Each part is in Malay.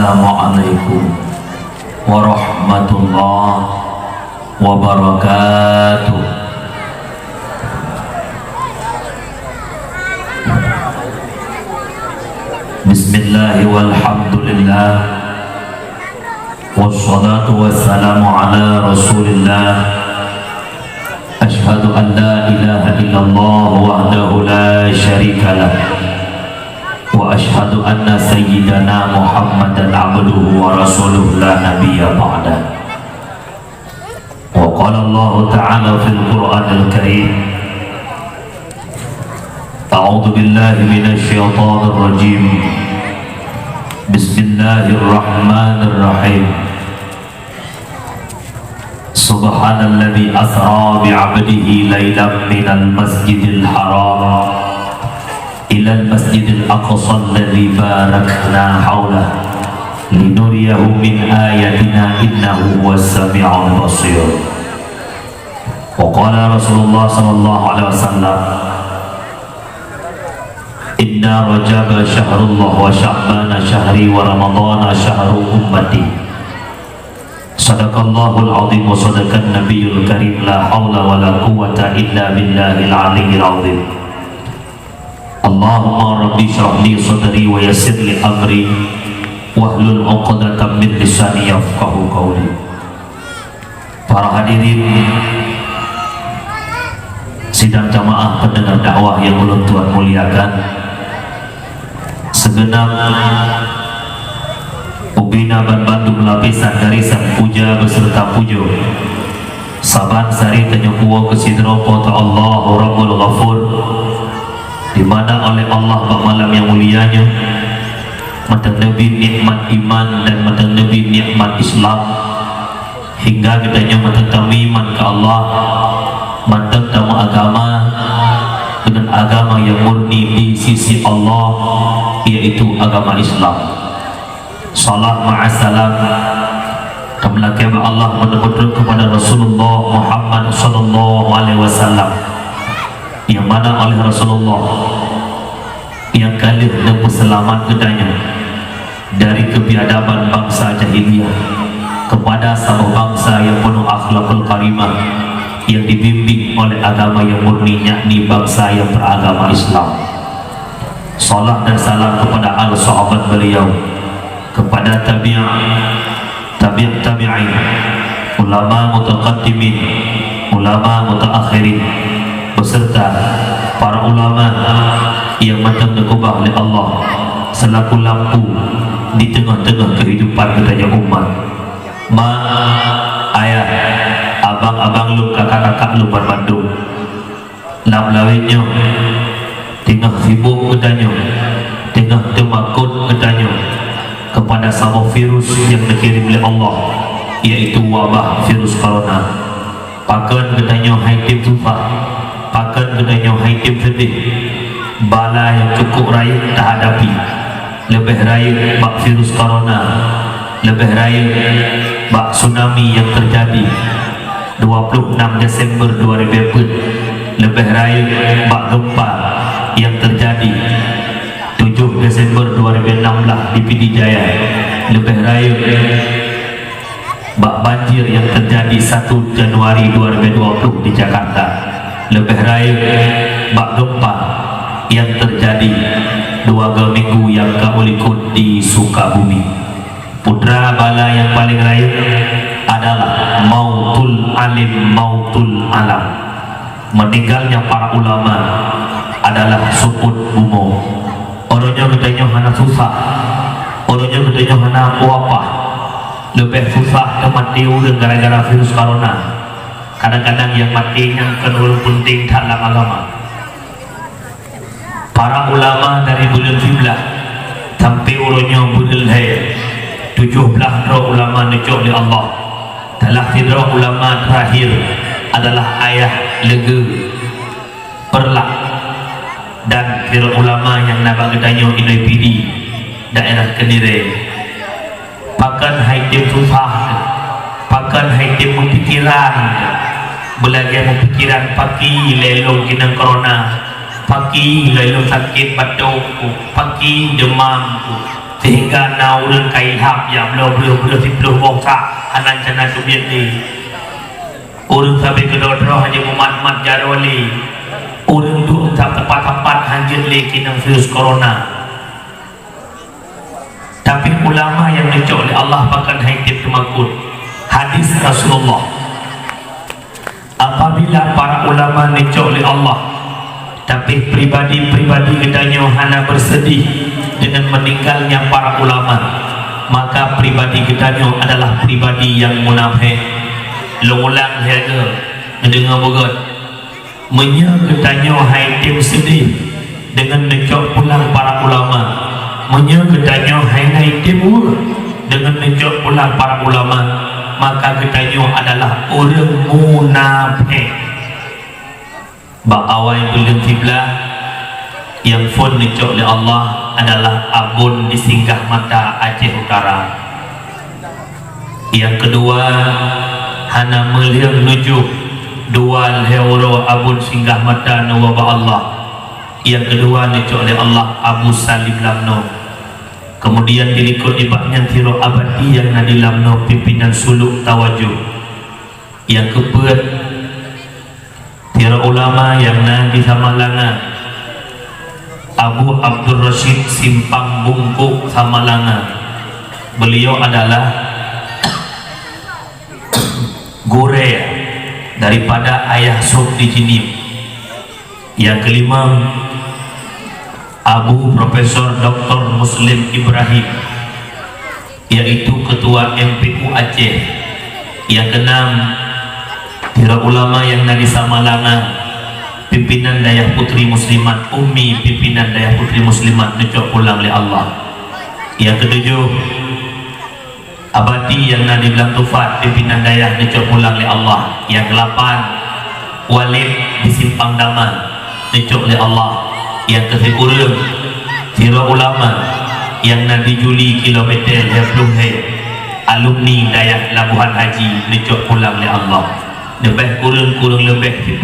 Assalamualaikum warahmatullahi wabarakatuh. Bismillahi walhamdulillah, wassalatu wassalamu ala rasulillah. Ashhadu an la ilaha illallah wahdahu la syarika lah, wa ashhadu anna sayyidana Muhammadan abduhu wa rasuluhu la nabiyya ba'dah. Wa qala Allah ta'ala fil Qur'anil Karim, a'udzu billahi minasy syaithanir rajim. Bismillahirrahmanirrahim. Subhanalladzi asra bi'abdihi lailan minal masjidil haram ilal masjidil aqsa alladzi barakna haulahu linuriyahu min ayatina innahu huwas sami'ul basir. Wa qala Rasulullah sallallahu alaihi wasallam, inna rajaba syahrullah wa sya'bana syahri wa ramadana syahru ummati. Sadaqallahul azim wa sadaqan nabiyul karim, la hawla wa la quwwata illa billahil aliyyil azim. Allahumma rabbi shrah li sadri wa yassir li amri wahlul 'uqdatam min lisani yafqahu qawli. Para hadirin sidang jamaah pendengar dakwah yang ulun Tuhan muliakan, segenap Ubina Ban Bandung lapisan garisan puja beserta pujo saban sari tenyukuwa kesidropo ta Allah Rabbul Ghafur, di mana oleh Allah pada malam yang mulianya matang Nabi nikmat iman dan matang Nabi nikmat Islam, hingga kitanya matang tamiman ke Allah, matang tamu agama dengan agama yang murni di sisi Allah, yaitu agama Islam. Salam ma'asalam kemlakian Allah menuntut kepada Rasulullah Muhammad sallallahu alaihi wasallam, yang mana oleh Rasulullah yang kali dan selamat kedanya dari kebiadaban bangsa jahiliyah kepada sebuah bangsa yang penuh akhlakul karimah, yang dibimbing oleh agama yang murni, yakni bangsa yang beragama Islam. Salam dan salam kepada al sahabat beliau, kepada tabi'in, ulama mutaqaddimin, ulama mutaakhirin, beserta para ulama yang matang dikubah oleh Allah selaku lampu di tengah-tengah kehidupan kita umat. Ayah, abang-abang lu, kakak-kakak lu Bandung, lam lawinnya tengah sibuk katanya, tengah temakut katanya kepada sebuah virus yang dikirim oleh Allah, yaitu wabah virus corona. Pakan katanya haitim susah, pakan katanya haitim sedih, bala yang cukup raya tak hadapi, lebih raya bak virus corona, lebih raya bak tsunami yang terjadi 26 Desember 2004, lebih raya bak gempa yang terjadi 7 Desember 2016 di Pidijaya, lebih raya bak banjir yang terjadi 1 Januari 2020 di Jakarta, lebih raya bak gempa yang terjadi 2 minggu yang kaulikut di Sukabumi. Putra bala yang paling raya adalah mautul alim, mautul alam. Meninggalnya para ulama adalah suput bumo. Orangnya katanya hana susah, orangnya katanya hana apa, lebih susah kematian gara-gara virus corona. Kadang-kadang yang matinya kan penting dalam agama. Para ulama dari bulan Fiblah sampai orangnya bulan Hayat 17 ulama nujuk oleh Allah. Dalam tidra ulama terakhir adalah ayah lega perlak dan kira ulama yang nak bertanya ini pidi daerah Kediri. Pakan haitim susah, pakan haitim mempikiran, belajar mempikiran pagi lelong kena corona, pagi lelong sakit batuk, pagi demam, sehingga naurun kailham yang belum sipuluh bongsa hanan cana subyek ni urun sampai kedodroh Haji Muhammad Jarwali urun tu tempat-tempat hanjit li kinang virus corona. Tapi ulama yang dicok oleh Allah bahkan haitib temakut hadis Rasulullah, apabila para ulama dicok oleh Allah tapi pribadi-pribadi gedanya hana bersedih dengan meninggalnya para ulama, maka pribadi gedanya adalah pribadi yang munafik. Longulang harga mendengar begot menyegetanya haitib sedih dengan dicok pulang para ulama, menyegetanya haitib dengan dicok pulang para ulama, maka gedanya adalah orang munafik. Ba'awai bulan tiblah yang pun dicok oleh Allah adalah abun di singgah mata Aceh Utara. Yang kedua hana melihat nujuk dual euro abun singgah mata nawaba Allah. Yang kedua dicok oleh Allah Abu Salim Lamno. Kemudian dilikut ibadnya tiro abadi yang nadi Lamno pimpinan suluk tawajuh. Yang keempat tiro ulama yang nadi Samalangan Abu Abdul Rashid Simpang Bungkuk Samalangan. Beliau adalah gore daripada ayah Sob di Jinim. Yang kelima Abu Profesor Dr. Muslim Ibrahim, yaitu ketua MPU Aceh. Yang keenam tira ulama yang nadi Samalangan, pimpinan Dayah Putri Muslimat Umi, pimpinan Dayah Putri Muslimat dicok pulang oleh Allah. Yang ketujuh abadi yang nadi Belang Tufat, pimpinan Dayah dicok pulang oleh Allah. Yang delapan Walid di Simpang Daman dicok oleh Allah. Yang ke-10 tira ulama yang nadi Juli kilometer 20 alumni Dayah Labuhan Haji dicok pulang oleh Allah. Lebih kurang lebih 10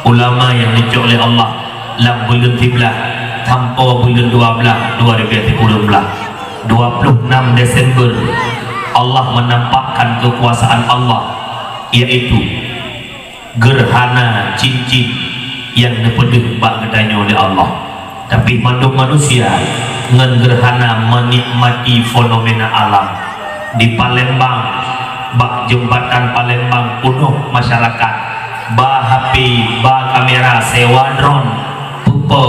ulama yang dicok oleh Allah dalam bulan 13 tanpa bulan 12 2010 26 Desember Allah menampakkan kekuasaan Allah, yaitu gerhana cincin yang dipedih bak gedanya oleh Allah. Tapi manusia dengan gerhana menikmati fenomena alam. Di Palembang bak jembatan Palembang penuh masyarakat ba HP, ba kamera, sewa drone, pupa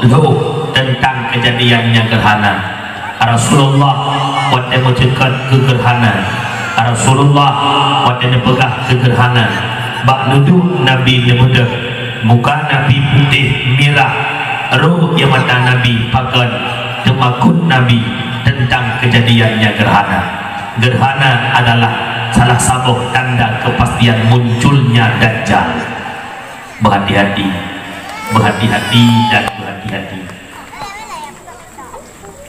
loh tentang kejadiannya gerhana. Rasulullah waktu mencekat ke gerhana, Rasulullah waktu pegah ke gerhana, bak nuduh Nabi muda, muka Nabi putih merah, roh yang mata Nabi pakan temakut Nabi tentang kejadiannya gerhana. Gerhana adalah salah satu tanda kepastian munculnya Dajjal. Berhati-hati, berhati-hati dan berhati-hati.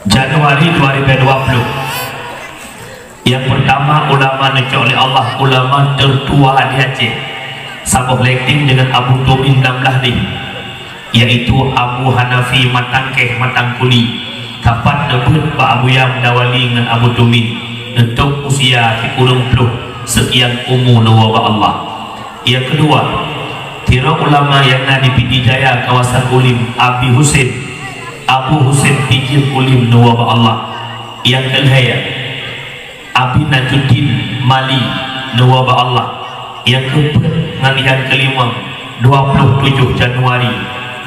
Januari 2020 yang pertama ulama dicok oleh Allah, ulama tertua di Aceh, sabuh letting dengan Abu Tumin 16 ni, yaitu Abu Hanafi Matangkeh Matangkuli, kapan debut Pak Abu Yam Dawali dengan Abu Tumin untuk usia 30 sekian umur nawaba Allah. Yang kedua tira ulama yang nadi Pidi Jaya kawasan Ulim, Abu Husain Pijir Ulim nawaba Allah. Yang ketiga Abi Najuddin Mali nawaba Allah. Yang keempat ngalihan kelima 27 Januari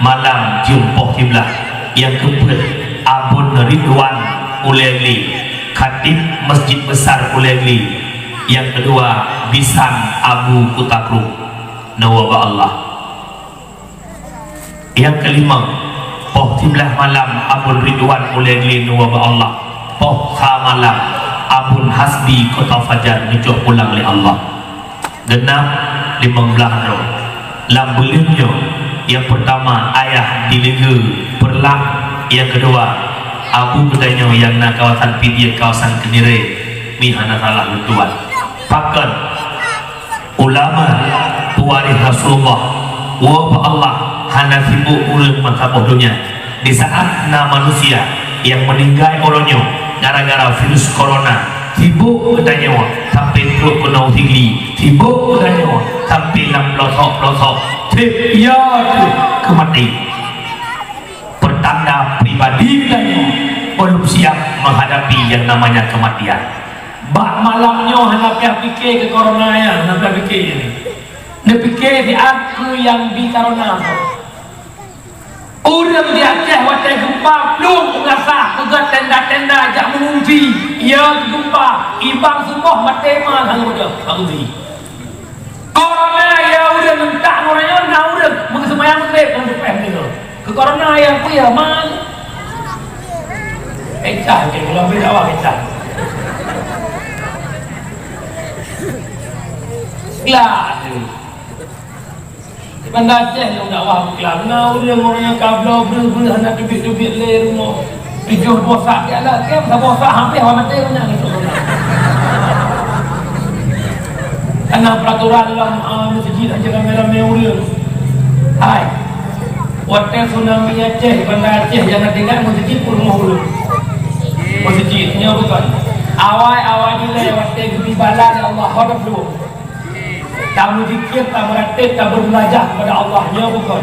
malam jumpoh kiblat. Yang keempat Abun Ridwan Uleli, khatib Masjid Besar Uleli. Yang kedua Bisan Abu Kutakru nawaba Allah. Yang kelima Poh 13 malam Abun Ridwan Uleli nawaba Allah. Poh malam Abun Hasbi Kota Fajar dicok pulang oleh Allah. Genap 15 roh lambulinnya. Yang pertama ayah dilega perlang. Yang kedua Abu Bedanyo yang nak kawasan Pidir kawasan Kenire mihana salah lutuan pakan ulama pewaris Rasulullah wa Allah hana sibuk ulun makaboh dunia. Di saat na manusia yang meninggal orangnya gara-gara virus corona. Sibuk katanya sampai teruk kena tinggi, sibuk katanya sampai lam losok ya kemati. Pertanda pribadi katanya belum siap menghadapi yang namanya kematian. Bak malamnya hendak fikir ke corona ya, hendak fikir ini. Dia fikir di aku yang di corona. Orang di Aceh waktu gempa belum mengasah juga tenda-tenda ajak mengungsi. Ia gempa, ibang semua matema hang udah mengungsi. Corona ya udah mentak orangnya nak udah mengesemayang grep untuk PM itu. Ke corona yang ya man. Kecah ke kalau beda awak kecah. Gila. Bandar Aceh yang dakwah Islam. Nah, orang yang kablo ber hendak dubit-dubit le rumah. Tujuh bosak dia lah. Ke bosak hampir awak mati punya gitu. Karena peraturan dalam masjid aja ramai-ramai orang. Hai. Hotel Tsunami Aceh, Bandar Aceh jangan tinggal masjid pun rumah orang. Masjidnya bukan. Awal-awal ni lewat di balan Allah hadap dulu. Tak berzikir, tak meratib, tak berbelajar kepada Allahnya bukan.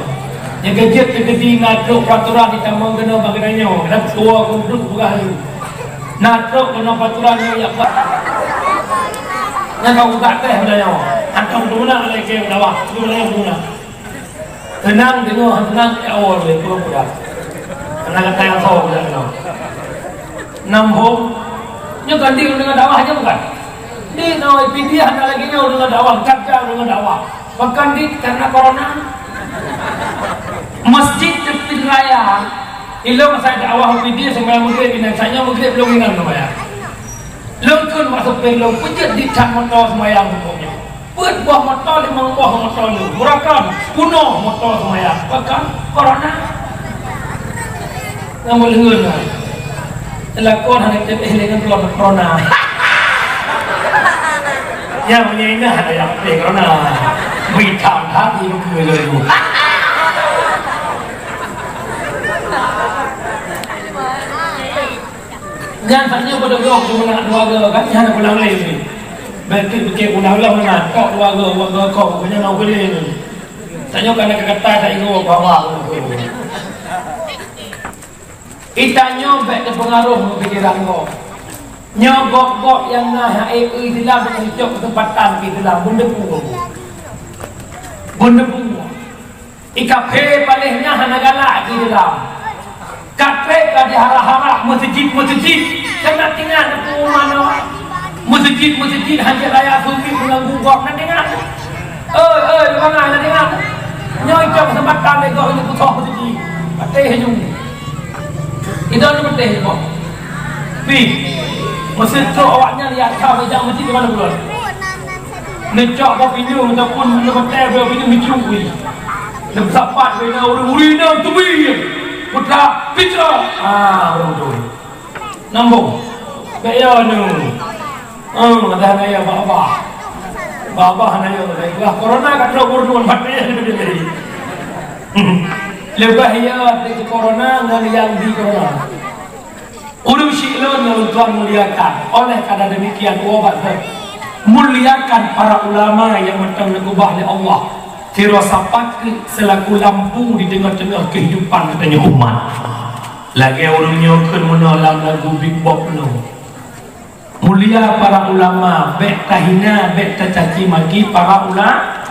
Yang kejut terketi natruk peraturan kita mengenal bagainya. Dan tua kunduk berhayu. Natruk kena peraturannya yang buat. Yang kau buka teh bedanya. Hantar duna lagi ke bawah. Duna yang duna. Tenang tengok, tenang ke awal boleh pura-pura. Tenang kata yang tahu boleh kenal. Nambung. Ini ganti dengan dakwahnya bukan. Ni no IPD ada lagi ni dengan dakwah, kerja dengan dakwah. Bahkan di karena corona masjid tepi raya ilo masa dakwah IPD sembahyang maghrib ini saya maghrib belum ingat namanya. Lengkun masuk belum pujat di tan motor sembahyang hukumnya. Buat buah motor 5 buah motor lu. Murakan kuno motor sembahyang. Bahkan corona namun lengan. Telakon hanya dengan corona. Yang punya ini ada yang penting karena beritahu hati itu dulu. Jangan tanya pada orang tu nak keluarga kan jangan pulang lain ni. Betul betul pulang lah mana kau keluarga kau punya nak boleh ni. Tanya kan nak kata tak ingat bawa. Itanya baik terpengaruh pikiran kau. Nyogok-gok yang nah di dalam mencok kesempatan di dalam benda ikape palehnya hanagala di dalam kape ka di hara-hara masjid kena tinggal mana masjid hanya raya sufi pulang gugok nak dengar di mana nak dengar nyocok kesempatan lego ini putok masjid pateh hujung itu ada pateh kok masih tu awaknya lihat kau macam mesti di mana bulan? Necak kau video ataupun lepas video mencuri. Lepas sapat bina orang urina tu bi. Putra pitra. Orang tu. Nambung. Bayar nu. Ada naya baba naya lagi. Wah corona kat orang mati lebih. Lepas ya di corona dengan yang di corona. Urus silon yang Tuhan muliakan. Oleh karena demikian obat muliakan para ulama yang mengubah oleh Allah. Firasapat selaku lampu di tengah-tengah kehidupan katanya umat. Lagi orangnya kan menolong lagu Big Bob no. Mulia para ulama, bek tahina, bek tercaci maki para ulama.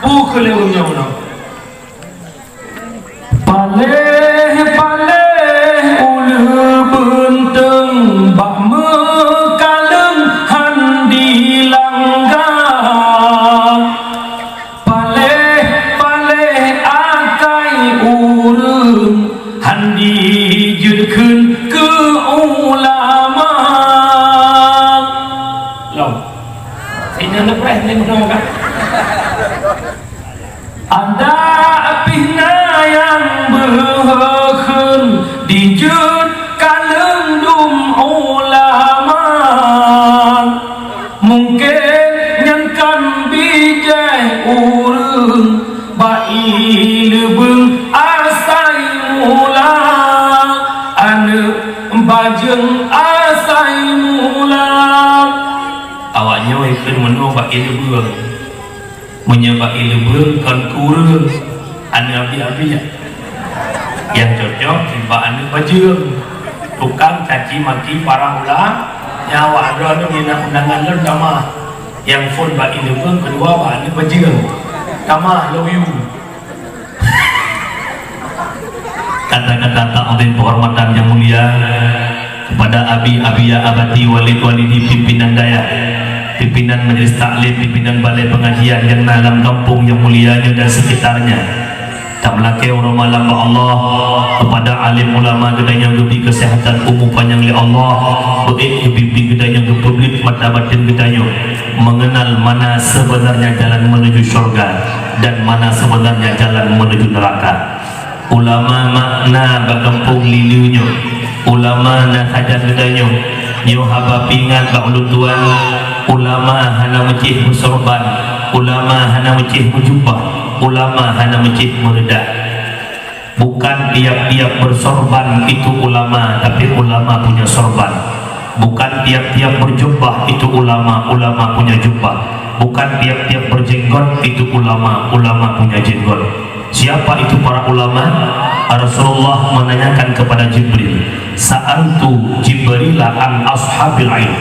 Bukan orangnya no. Paleh benteng bak mekaleng handi langgar paleh akai urang handi judkeun ke ulama long sini lepres ni menang kan ada apihna yang berkeun dijud kalendum ulama mungkin nyankan bijai urang bai lebeng asai mula anu mungkin menubak ilmu menyebab ilmu kan kurang anu abi-abi yang cocok tiba anu bajeng tukang caci maki para ulama nyawa ada undangan lendama yang phone bak ilmu kedua bak anu bajeng kama love you. Kata-kata ta'zim penghormatan yang mulia kepada abi abiyah abati walid walidi pimpinan daya, pimpinan majelis taklim, pimpinan balai pengajian yang dalam kampung yang mulianya dan sekitarnya. Tak melaki orang malam Allah kepada alim ulama kedanya lebih kesehatan umum panjang oleh Allah, baik bimbing kedanya ke publik mata batin kedanya mengenal mana sebenarnya jalan menuju syurga dan mana sebenarnya jalan menuju neraka. Ulama makna bakampung lilunya, ulama na saja kedanya nyo haba pingat ba ulun tuan, ulama hana mecih bersorban, ulama hana mecih berjubah, ulama hana mecih meredak. Bukan tiap-tiap bersorban itu ulama, tapi ulama punya sorban. Bukan tiap-tiap berjubah itu ulama, ulama punya jubah. Bukan tiap-tiap berjenggot itu ulama, ulama punya jenggot. Siapa itu para ulama? Rasulullah menanyakan kepada Jibril, sa'altu Jibrila an ashabil ilm.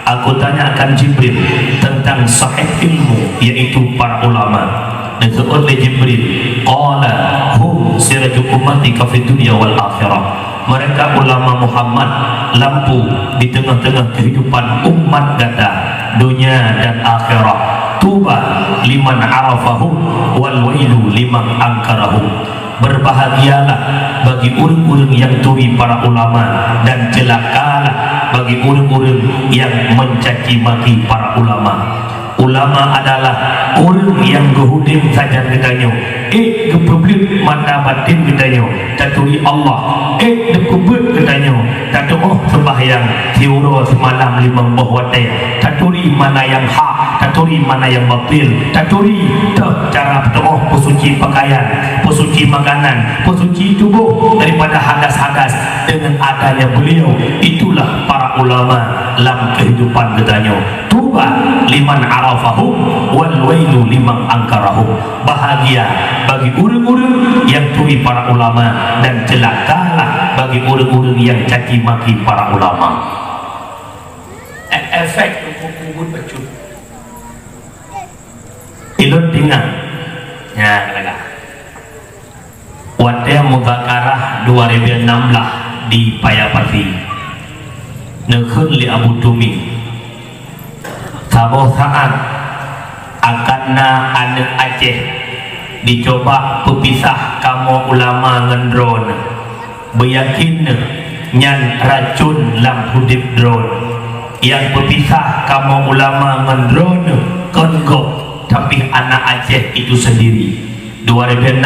Aku tanyakan Jibril tentang sahib ilmu, yaitu para ulama. Dan oleh Jibril, qala hum siraju ummatika fid dunya wal akhirah. Mereka ulama Muhammad, lampu di tengah-tengah kehidupan umat data dunia dan akhirat. Tuba liman arafahum wal wailu liman angkarahum. Berbahagialah bagi orang-orang yang turi para ulama, dan celakalah bagi orang-orang yang mencaci maki para ulama. Ulama adalah orang yang gehudim saja katanya, ke publik mata batin katanya, taturi Allah, ke kubur katanya, tatuh sembahyang tiuro semalam 5 waktu, taturi mana yang hak, taturi mana yang batil, taturi cara berdoa, pesuci pakaian, pesuci makanan, pesuci tubuh daripada hadas-hadas. Dengan adanya beliau, itulah para ulama dalam kehidupan katanya. Tuba liman arafahum wal wailu liman angkarahum. Bahagia bagi orang-orang yang turi para ulama, dan celakalah bagi orang-orang yang caci maki para ulama. Efek kubur pecut ilun tinggal ya kata Wadah Mubakarah 2016 di Payapati nekun li Abu Tumi saboh saat akanna anak Aceh dicoba pepisah kamu ulama ngendron beyakin nyan racun lam hudip drone yang berpisah kamu ulama ngendron kongkok, tapi anak Aceh itu sendiri 2016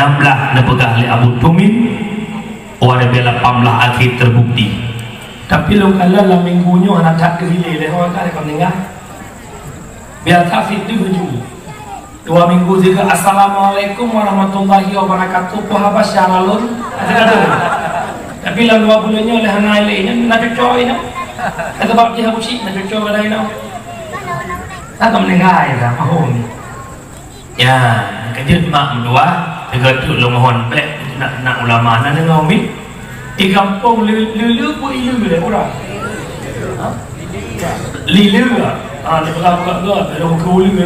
nepegah li Abu Tumin 2018 akhir terbukti. Tapi lo kalau lah minggunya anak tak kerilih leh orang tak ada mendengar biasa situ baju 2 minggu juga assalamualaikum warahmatullahi wabarakatuh puhabas syaralun ada. Tapi lah 2 bulannya oleh anak lainnya nak cocok ini kata bab dia musik nak cocok lain tak mendengar ya paham ya kerja mak mendua tergaduh lo mohon baik nak ulama nak dengar umi di kampung lulu pun ilu le orang lilu ah dia buka ada kulu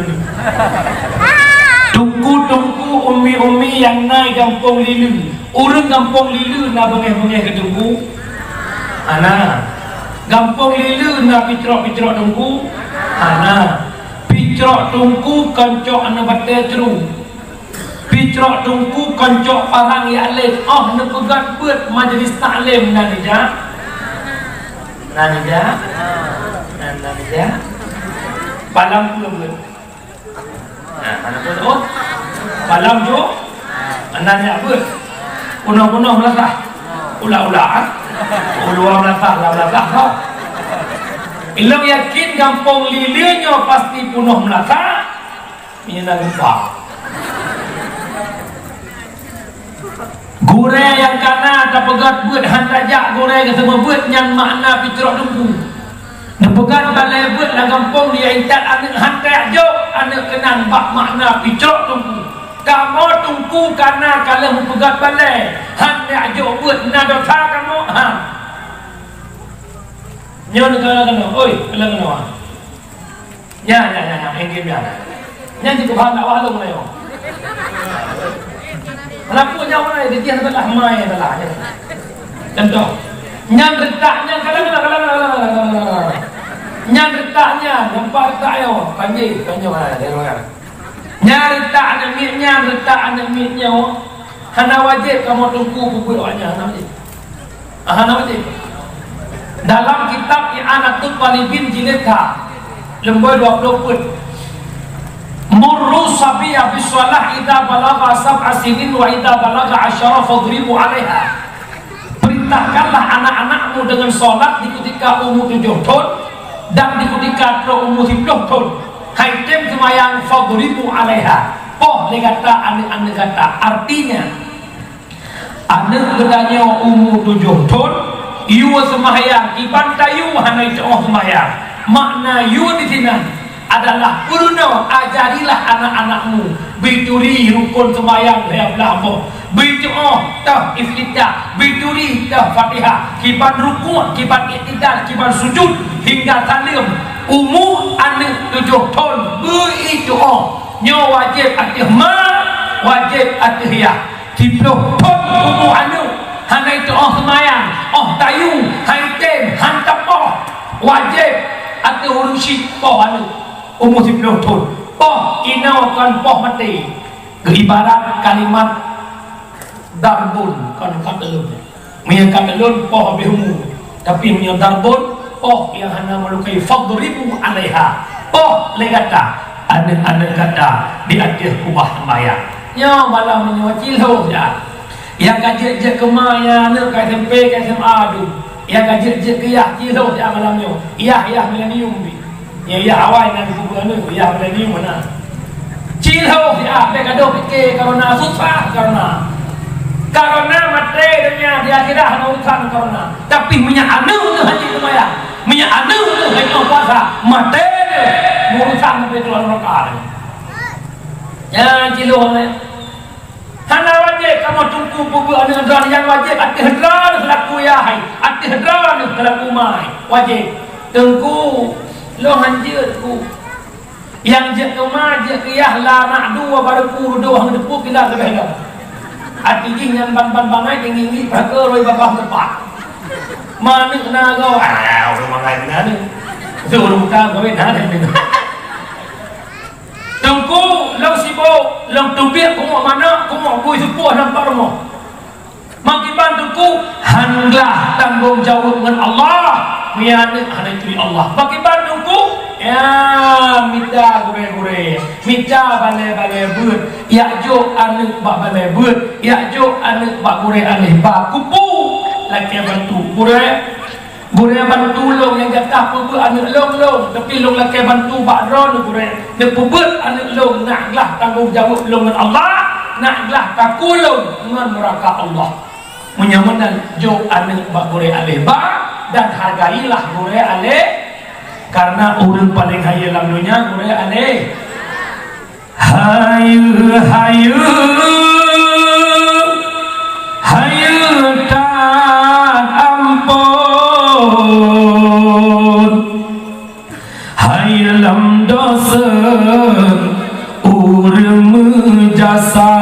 tungku umi yang naik kampung lilu orang kampung lilu nak bengeh ke tungku anak kampung lilu nak picrok tungku anak picrok tungku kancok anak batai teru picrok tungku kancok parang ya alif oh nak pegat buat majlis taklim nanija palam pula buat mana pun oh palam jo anaknya buat punah melasah ulah melasah ilang yakin kampung lilinya pasti penuh melasah minyak lupa goreng yang kana tak pegat buat hantajak goreng ke semua buat yang makna picrok tunggu nak pegat balai buat lah kampung dia intat anak hantar jo anak kenang bak makna picok tungku kamu tungku karena kalau pegat balai hantar jo buat nada tha kamu nyo negara kena oi kalau kena ya engke biar nya di kuhan tak walung leo laku nya mana dia telah mai telah contoh nyang retaknya kalau nyang retaknya nampak tak yo panji mana dia orang nyang retaknya mitnya hana wajib kamu tunggu buku doanya hana wajib dalam kitab I'anatul Talibin jilid lembar 20 pun murru sabiya bis shalah idza balagha sab'a sinin wa idza balagha 10 fadribu 'alaiha. Perintahkanlah anak-anakmu dengan salat di ketika umur 7 tahun dan di ketika umur 10 tahun. Haitem semayang fadribu 'alaiha. Poh kata anak-anak kata artinya anak bedanya umur 7 tahun yu semayang iban tayu hanai tengah semayang. Makna yu di sini adalah kurno ajarilah anak-anakmu bituri rukun semayang saya belamo bitoh tah iftitah bituri tah Fatihah kiban rukun kiban iktidal kiban sujud hingga talim umur anak 7 tahun berdoa nyo wajib atihma wajib atihya 10 tahun umur anak hanai doa semayang tayu haitem hantapoh wajib atih urusi poh anak umur 10 tahun poh inawakan poh mati ibarat kalimat darbun kan katalun punya katalun poh habis umur tapi punya darbun poh yang hanya melukai fadribu 'alaiha poh legata anak-anak kata di atas kubah sembahyang nya malam menyuacil ya yang gajek-gajek kemaya nak ke SMP ke SMA tu yang gajek-gajek ke yah cilo ya malamnya yah milenium ya awal nan kuburan tu ya milenium mana cilo ya mereka dah fikir karena susah karena mati dunia di akhirat hanya urusan karena tapi minyak anu tu haji kemaya minyak anu tu hanya puasa mati urusan sampai keluar neraka ya cilo hana wajib kamu tunggu bubu dengan yang wajib ati hadran selaku yahai ati hadran selaku mai wajib tunggu lo hanjirku yang je ke majik ke yah la ma'du wa barku do hang depu kila sebelum ati jing yang ban bangai tinggi baga roi babah tepat mana na go mangai na ni suruh muka gawe na ni tunggu long sibuk long tubik kumuk mana kumuk bui sepuh nampak rumah makiban tunggu handlah tanggung jawab dengan Allah mianik hanai Allah makiban tunggu ya minta gure-gure minta balai-balai buat ya jo anak bak balai buat ya jo anak bak gure alih bak kupu laki bantu gure bantu long yang jatah pebut anak long tapi long laki bantu bak ron gure dia pebut anak long naklah tanggung jawab long dengan Allah naklah takulong dengan neraka Allah menyamanan jo anak bak gure alih bak dan hargailah gure alih karena orang paling kaya dalam dunia gure alih hayu tak ampun hayalam dosa urang jasa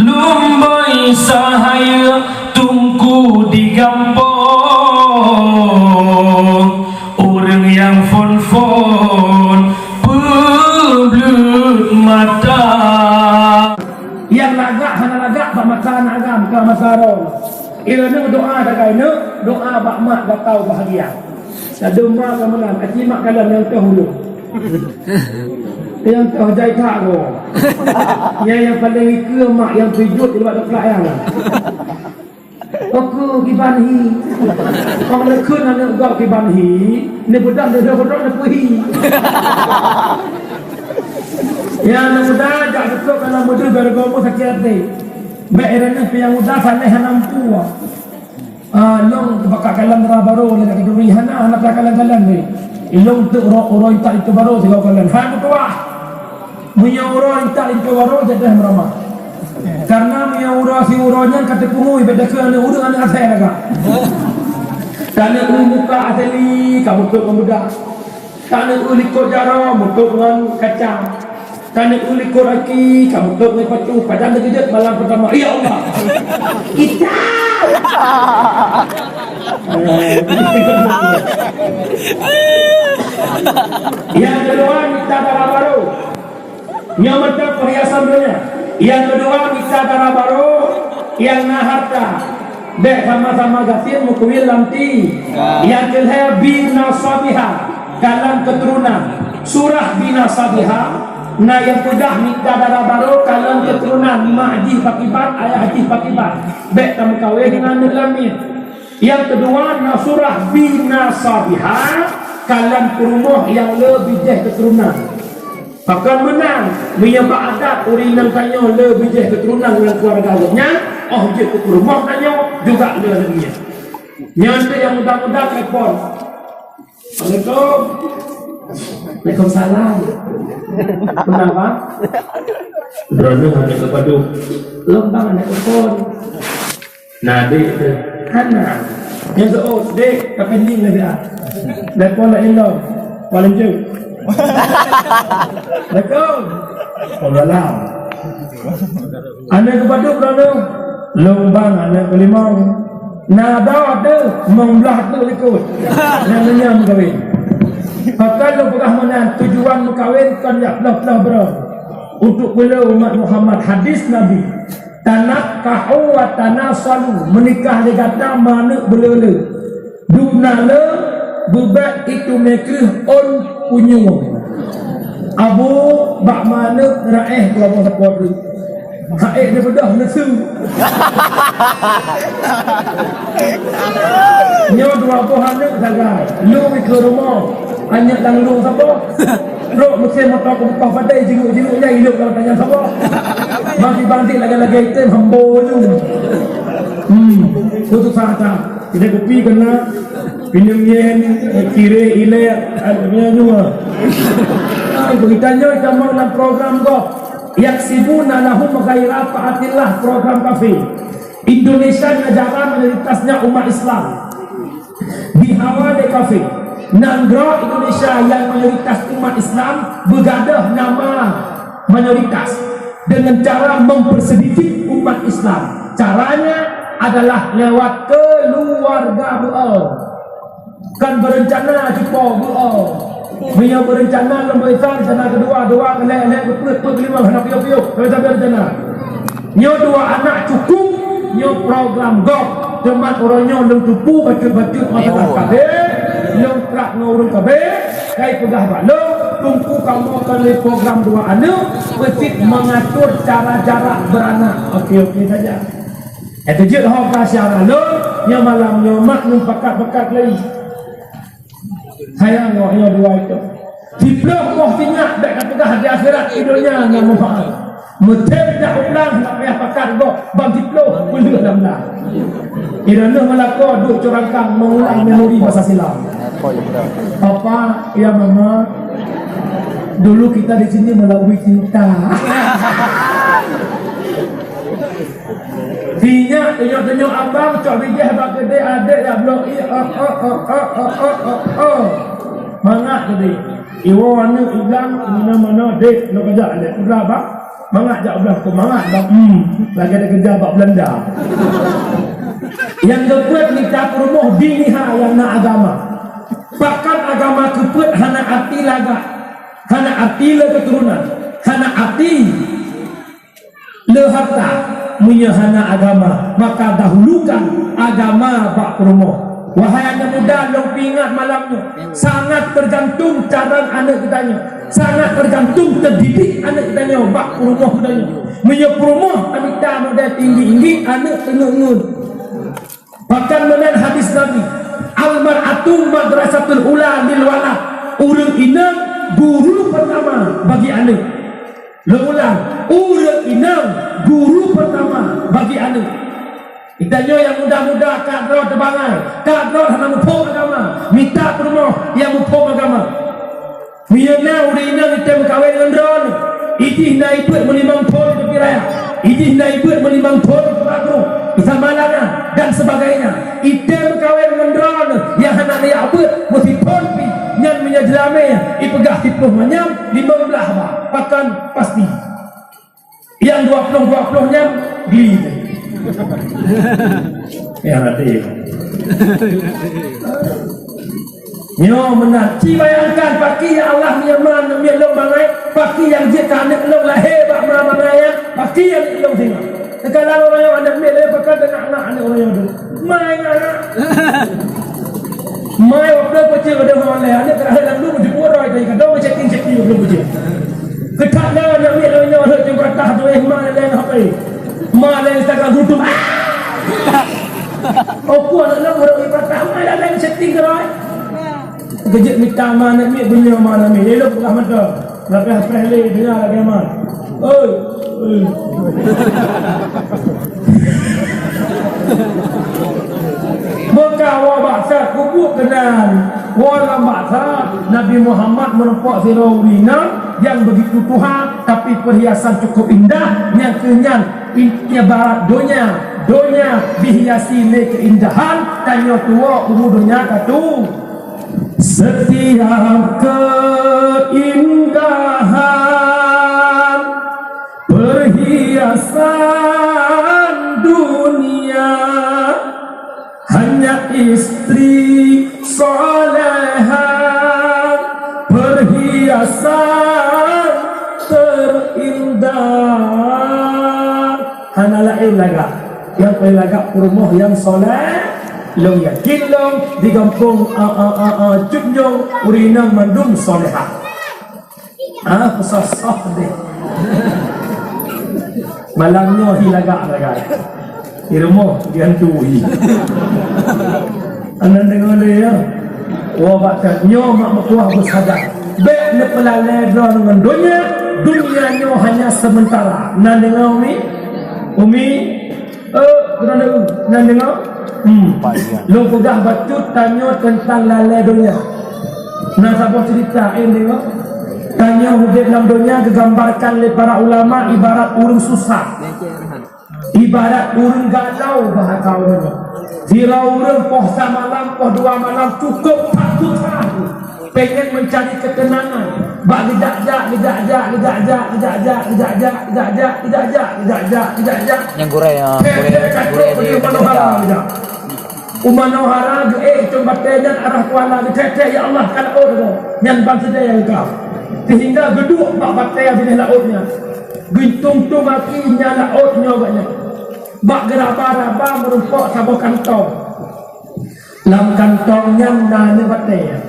lumbai sahaya tungku di gampong orang yang fon peblut mata yang lagak hana lagak pemakan agam ke masaro ilmu doa dagai doa bak mak datau bahagia saduma kamalan acimak kalam yang dahulu yang terjai tak go yang paling ke mak yang pijut di luar pelayang aku kibanhi orang lekun anak gak kibanhi ni budak dia puhi ya anak muda jak betul kalau muda bergomo sakit hati bairana yang muda sanai hanampu long bakal kalam baru ni kata duri hana anak kalam-kalam ni ilong tu orang tak itu baru tiga kalian. Hai betul. Punya orang tak itu baru jadi meramah. Karena punya orang si orangnya kata pungui beda ke ane urang ane asal agak. Karena muka asli kamu tu kemudah. Karena ulikot jaro mutuk dengan kacang. Karena ulikot lagi kamu tu dengan pacu. Padahal dia malam pertama. Ya Allah. Kita. Yang kedua minta darah baru. Yang macam perhiasan dunia. Yang kedua minta darah baru. Yang nak harta. Dek sama-sama gasin mukuil lanti. Yang ketiga bina sabiha. Kalam keturunan. Surah bina sabiha. Nah yang sudah minta darah baru kalam keturunan Mahdi Fakibat ayah Haji Fakibat baik kamu kawin dengan Nulamin. Yang kedua Nasurah bina sabiha kalam perumah yang lebih jeh keturunan akan menang menyebab adat urinan tanya lebih jeh keturunan dengan keluarganya oh je ke perumah tanya juga lebih nyata yang mudah-mudah telepon. Assalamualaikum. Waalaikumsalam. Kenapa? Berani ada kepadu. Lembang ada kepon. Nah dek tu. Hana. Yang tu dek kapending lagi ah. Telepon lah elok. Paling jauh. Assalamualaikum. Waalaikumsalam. Ada kepadu berani. Lembang ada kelimau. Nada ada membelah tu ikut. Namanya mengkawin. Kalau pernah menang tujuan mengkawinkan ya belah bro untuk bela umat Muhammad hadis Nabi tanak kahu wa tanasalu menikah legata mana belele dunale bubat itu mereka on punyu abu bak mana raih kalau support haik dia bedah nesu nyo dua pohon nak jaga lu ke rumah hanya lalu siapa? Rok mesti motor ke buka padai jenguk-jenguknya hidup kalau tanya siapa? Banti-banti lagi-lagi item hambo tu. Itu sahaja. Tidak kopi kena pinjam yen, kira ilek, adanya juga. Beritanya kita mau dalam program kok. Yaksibuna lahum ghaira ta'atillah program kafe. Indonesia negara mayoritasnya umat Islam. Di Hawade kafe. Negara Indonesia yang mayoritas umat Islam bergadah nama mayoritas dengan cara mempersedikit umat Islam. Caranya adalah lewat keluarga bual. Kan berencana jumpa bual. Dia berencana nombor besar, rencana kedua, dua kelek-kelek kelima, hendak piuk-piuk, berencana. Nyo dua anak cukup, nyo program gok. Teman orangnya lem tupu bacut-bacut masalah kabeh. Long trak ngurung kabeh kai pegah balo tungku kamu kali program dua anak mesti mengatur cara beranak. Okey saja. Itu je hok kasyara lo nya malam nya mak numpakat-pakat lagi. Saya ngoknya dua itu. Diplom moh tinyak dak pegah di akhirat idulnya ngam maaf. Metem dak ulang nak payah pakat go bang diplom pun dalam dah. Irana melako duk corangkang mengulang memori masa silam. Papa, ya mama, dulu kita di sini melalui cinta. Tinyak, tunjuk abang, cok bijah bak gede adik ya blok i mangak gede. Iwo anu ilang mana-mana dek nak kerja adik. Berapa? Mangak jak belah ko mangak bak lagi ada kerja bak Belanda. Yang kedua kita perumuh diniha yang nak agama. Bahkan agama keput hana arti laga, hana arti le keturunan, hana arti le harta, punya hana agama. Maka dahulukan agama bak perumuh. Wahai anak muda, long pingat malamnya. Sangat tergantung cara anak kitanya. Sangat tergantung terdidik anak kitanya bak perumuh kitanya. Punya perumuh amita muda tinggi-tinggi anak tengah-tengah. Bahkan menurut hadis Nabi, al-mar'atu madrasatul ula lil walad. Urang inang guru pertama bagi anak. Ulang, urang inang guru pertama bagi anak. Kitanya yang muda-muda kadro terbangai, kadro hana mumpung agama, minta perumah yang mumpung agama. Miana urina kita berkahwin dengan drone. Iti naik buat menimbang tol di tepi raya. Iti naik buat menimbang tol di Peragu, bisa Malana dan sebagainya. Iti berkahwin dengan drone yang anak dia buat mesti tol pi yang menyajelame ipegah tipuh manyam 15 bah. Pakan pasti. Yang 20 nya geli. Ya nanti. Nyo menang. Ci bayangkan paki yang Allah nyaman mian long bangai, paki yang dia kanek long lahir bak mamangaya, paki yang long singa. Sekarang orang yang anak mian le pakai dengan anak orang yang tu. Mai anak. Mai waktu kecil ada orang le, anak kerana lu di pura itu kadang chatting belum kecil. Ketak dah anak mian lo nyo tu kata tu mana le apa ni? Mana Instagram tutup. Aku anak long orang kata mana le chatting kerai. Kejut minta mana ni dunia mana ni elok lah mata lepas pele dunia lagi mana oi maka wa ba'sa kubuk kenal wala ba'sa Nabi Muhammad menempuh sirawina yang begitu tuha tapi perhiasan cukup indah yang kenyang ibarat donya dihiasi le keindahan tanya tua umur dunia katu. Setiap keindahan perhiasan dunia hanya istri soleha perhiasan terindah hanalah ilaga yang ilaga rumah yang soleh long yakin long di kampung Cutnyong urinang mandum solehah. Pesasah deh. Malangnya hilagak lagi. Di rumah dihantui. Anak dengar dia. Wah bakatnya mak mertua bersadar. Baik nak pelalai dengan dunia hanya sementara. Nan dengar Umi, nan dengar. Lu pegang batut tanya tentang lalai dunia. Nak siapa cerita ini tengok. Tanya hidup dalam dunia digambarkan oleh para ulama ibarat urung susah. Ibarat urung galau bahasa urang. Jika urang poh samalam, poh 2 malam cukup 1 tahun. Pengen mencari ketenangan. Bak dijak-jak. Yang gurai ya. Umanohara cuma tenyan arah kuala dicecek ya Allah kan laut yang bangsa dia kau sehingga geduk bak batai di lautnya gintung-tung akinya lautnya banyak bak geraba-raba merumpok sabuk kantong lam kantongnya nane batai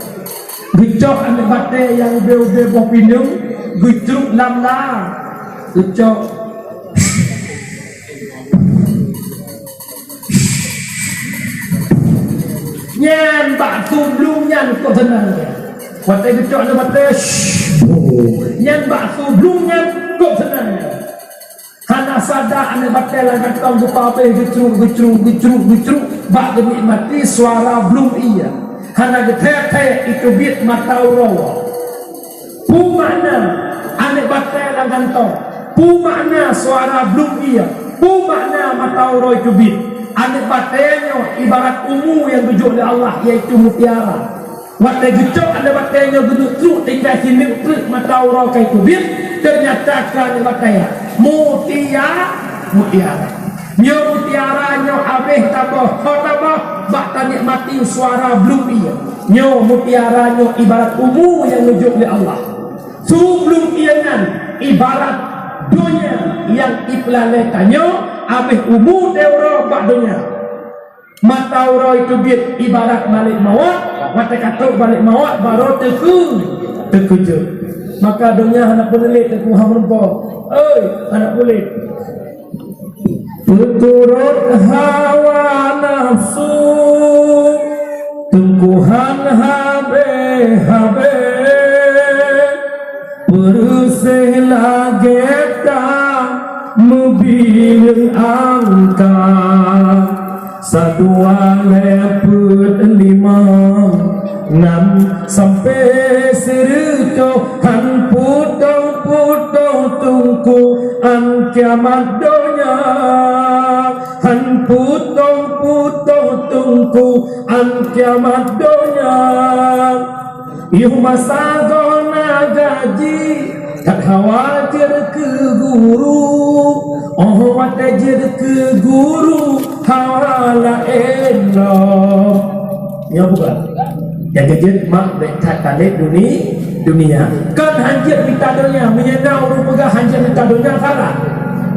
gecok ane batai yang beu-beu pinung gecruk lam la gecok nyan bak sublum nyan kok senang batai gecok ane batai nyan bak sublum nyan kok senang hana sada ane batai lah kantong bupape gecruk bak menikmati suara blum iya hana getete itu bit mata urawa pu makna ane batai lah kantong pu makna suara blum iya pu makna mata urawa itu bit ane batenya ibarat ungu yang tujuh oleh Allah iaitu mutiara. Waktu gecok ane batenya geduk tinggal sini truk mata urawa itu bit ternyata kan batenya mutiara. Nyo mutiara nyo habis tabah bak nikmati suara blum iya. Nyo mutiara nyo ibarat ungu yang tujuh oleh Allah. Sebelum iangan ibarat dunia yang iplaletannya habis umur deura bak dunia mata ura itu bit ibarat balik mawat mata katuk balik mawat baru terkejut maka dunia anak penelit teku hamrempok anak penelit turut hawa nafsu tungguhan habe perusih lagi mobil angka 1, 2, 5, 6 sampai 1 kiamat dunia han putong tungku an kiamat dunia iu masa gona gaji tak khawatir ke guru watajir ke guru hawala elok ya bukan yang kejut mak dekat talik dunia kan hanjir kita dunia menyenang rupaga hanjir kita dunia salah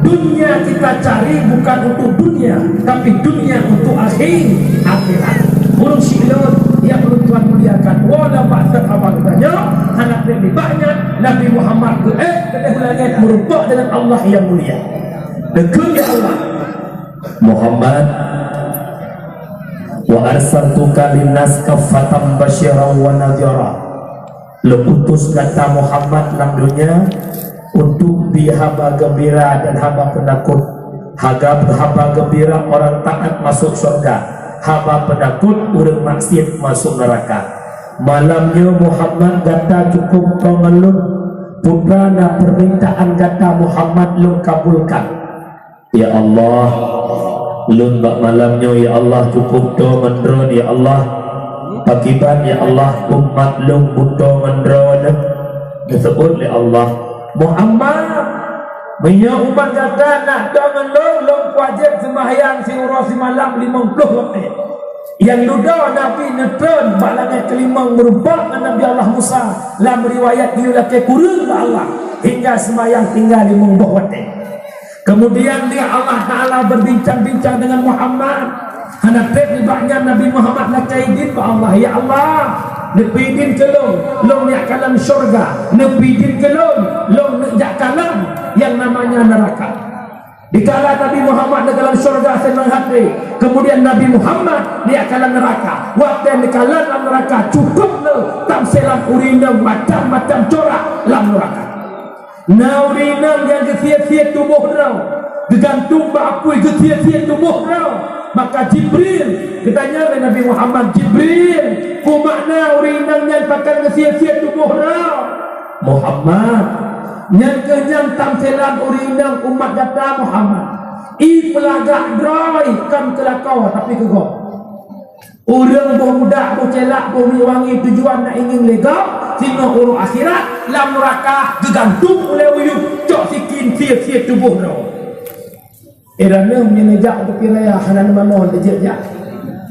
dunia kita cari bukan untuk dunia tapi dunia untuk akhirat burung silot yang perlu Tuhan muliakan wala ba'da abang tanya anak lebih banyak Nabi Muhammad kedahuluan merupak dengan Allah yang mulia dekun ya Allah Muhammad wa arsaltuka linnas kaffatan basyiran wa nadhira leutus kata Muhammad dalam dunia untuk haba gembira dan haba penakut haba gembira orang taat masuk surga haba penakut orang maksiat masuk neraka malamnya Muhammad kata cukup kau ngelun putra na permintaan kata Muhammad lu kabulkan ya Allah lun bak malamnya ya Allah cukup do mendron ya Allah pakiban ya Allah umat lun buto mendron disebut oleh Allah Muhammad punya umat kata nak do mendron wajib sembahyang si urus malam 50 waktu yang luda Nabi netron balangan kelima merupakan Nabi Allah Musa dalam riwayat dia laki kurang Allah hingga sembahyang tinggal 50 waktu. Kemudian dia Allah Ta'ala berbincang-bincang dengan Muhammad. Anak tebaknya Nabi Muhammad nak kaidin ke Allah. Ya Allah, nepidin ke long nak kalam syurga. Nepidin ke long nak kalam yang namanya neraka. Dikala Nabi Muhammad di dalam syurga senang hati. Kemudian Nabi Muhammad dia kalam neraka. Waktu yang dikala dalam neraka cukup le tamsilan urina macam-macam corak dalam neraka. Naurinang yang kesiat-siat tubuh rau digantung bakui kesiat-siat tubuh rau maka Jibril katanya oleh Nabi Muhammad Jibril ku makna urinang yang pakai kesiat-siat tubuh rau Muhammad yang kenyang tamsilan urinang umat data Muhammad i pelagak droi kam kelakau tapi kegok orang budak bucelak bumi wangi tujuan nak ingin lega sehingga urus akhirat dalam neraka digantung oleh uyuh cok sikin siap-siap tubuh no erana menejak untuk kiraya hanan mana dejak